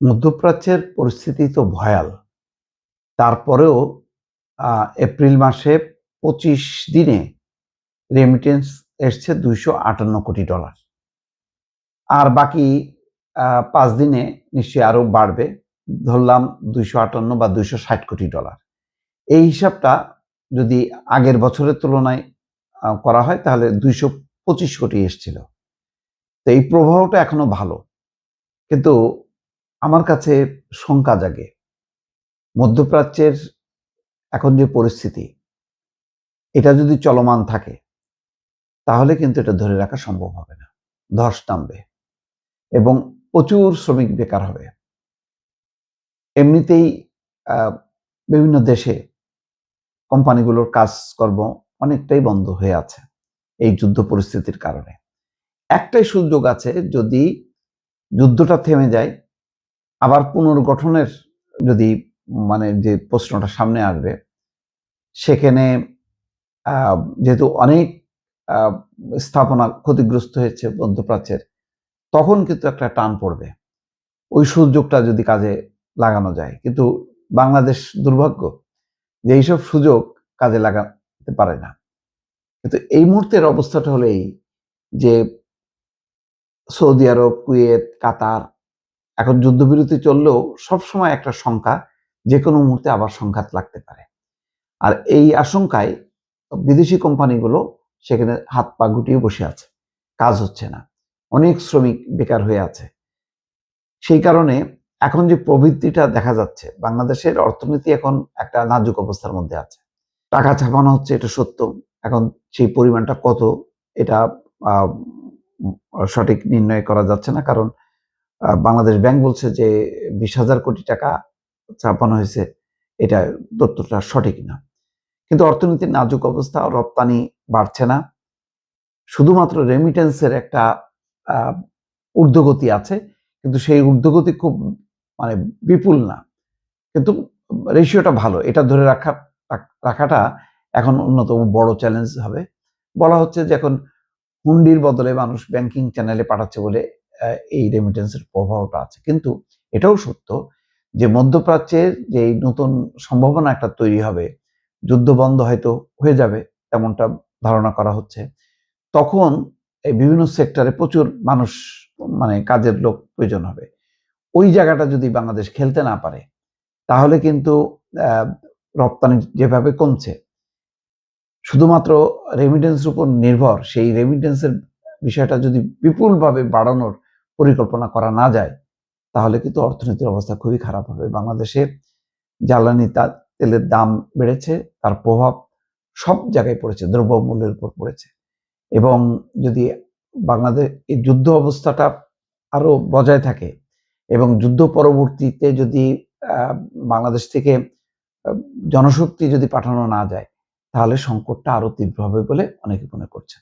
মধ্যপ্রাচ্যের পরিস্থিতি তো ভয়াল। তারপরেও এপ্রিল মাসে ২৫ দিনে রেমিটেন্স এসছে $২৫৮ কোটি। আর বাকি ৫ দিনে নিশ্চয়ই আরো বাড়বে। ধরলাম ২৫৮ বা $২৬০ কোটি। এই হিসাবটা যদি আগের বছরের তুলনায় করা হয় তাহলে ২২৫ কোটি এসছিল। তো এই প্রবাহটা এখনো ভালো। কিন্তু আমার কাছে শঙ্কা জাগে। মধ্যপ্রাচ্যের এখন যে পরিস্থিতি, এটা যদি চলমান থাকে তাহলে কিন্তু এটা ধরে রাখা সম্ভব হবে না। ধস নামবে এবং প্রচুর শ্রমিক বেকার হবে। এমনিতেই বিভিন্ন দেশে কোম্পানিগুলোর কাজকর্ম অনেকটাই বন্ধ হয়ে আছে এই যুদ্ধ পরিস্থিতির কারণে। একটাই সুযোগ আছে, যদি যুদ্ধটা থেমে যায়, আবার পুনর্গঠনের যদি যে প্রশ্নটা সামনে আসবে, সেখানে যেহেতু অনেক স্থাপনা ক্ষতিগ্রস্ত হয়েছে মধ্যপ্রাচ্যের, তখন কিন্তু একটা টান পড়বে ওই সুযোগটা যদি কাজে লাগানো যায়। কিন্তু বাংলাদেশ দুর্ভাগ্য যে এইসব সুযোগ কাজে লাগাতে পারে না। কিন্তু এই মুহূর্তের অবস্থাটা হলো এই যে সৌদি আরব, কুয়েত, কাতার এখন যুদ্ধবিরতি চললেও সবসময় একটা শঙ্কা, যে কোনো মুহূর্তে আবার সংঘাত লাগতে পারে। আর এই আশঙ্কায় বিদেশি কোম্পানিগুলো সেখানে হাত পা গুটিয়ে বসে আছে, কাজ হচ্ছে না, অনেক শ্রমিক বেকার হয়ে আছে। সেই কারণে এখন যে প্রবৃদ্ধিটা দেখা যাচ্ছে, বাংলাদেশের অর্থনীতি এখন একটা নাজুক অবস্থার মধ্যে আছে। টাকা ছাপানো হচ্ছে, এটা সত্য। এখন সেই পরিমাণটা কত, এটা সঠিক নির্ণয় করা যাচ্ছে না, কারণ বাংলাদেশ ব্যাংক বলছে যে ২০,০০০ কোটি টাকা ছাপানো হয়েছে। এটা তথ্যটা সঠিক না। কিন্তু অর্থনীতির নাজুক অবস্থা, রপ্তানি বাড়ছে না, শুধুমাত্র রেমিটেন্সের একটা ঊর্ধ্বগতি আছে, কিন্তু সেই ঊর্ধ্বগতি খুব বিপুল না, কিন্তু রেশিওটা ভালো। এটা ধরে রাখাটা এখন অন্যতম বড় চ্যালেঞ্জ হবে। বলা হচ্ছে যে এখন হুন্ডির বদলে মানুষ ব্যাংকিং চ্যানেলে পাঠাচ্ছে বলে এই রেমিটেন্সের প্রভাবটা আছে। কিন্তু এটাও সত্য যে মধ্যপ্রাচ্যের যে নতুন সম্ভাবনা একটা তৈরি হবে, যুদ্ধ বন্ধ হয়তো হয়ে যাবে তেমনটা ধারণা করা হচ্ছে, তখন এই বিভিন্ন সেক্টরে প্রচুর মানুষ কাজের লোক প্রয়োজন হবে। ওই জায়গাটা যদি বাংলাদেশ খেলতে না পারে, তাহলে কিন্তু রপ্তানি যেভাবে কমছে, শুধুমাত্র রেমিটেন্সের উপর নির্ভর, সেই রেমিটেন্সের বিষয়টা যদি বিপুলভাবে বাড়ানোর পরিকল্পনা করা না যায়, তাহলে কিন্তু অর্থনীতির অবস্থা খুবই খারাপ হবে। বাংলাদেশে জ্বালানি তেলের দাম বেড়েছে, তার প্রভাব সব জায়গায় পড়েছে, দ্রব্যমূল্যের উপর পড়েছে। এবং যদি বাংলাদেশ এই যুদ্ধ অবস্থাটা আরো বজায় থাকে এবং যুদ্ধ পরবর্তীতে যদি বাংলাদেশ থেকে জনশক্তি যদি পাঠানো না যায়, তাহলে সংকটটা আরো তীব্র হবে বলে অনেকে মনে করছেন।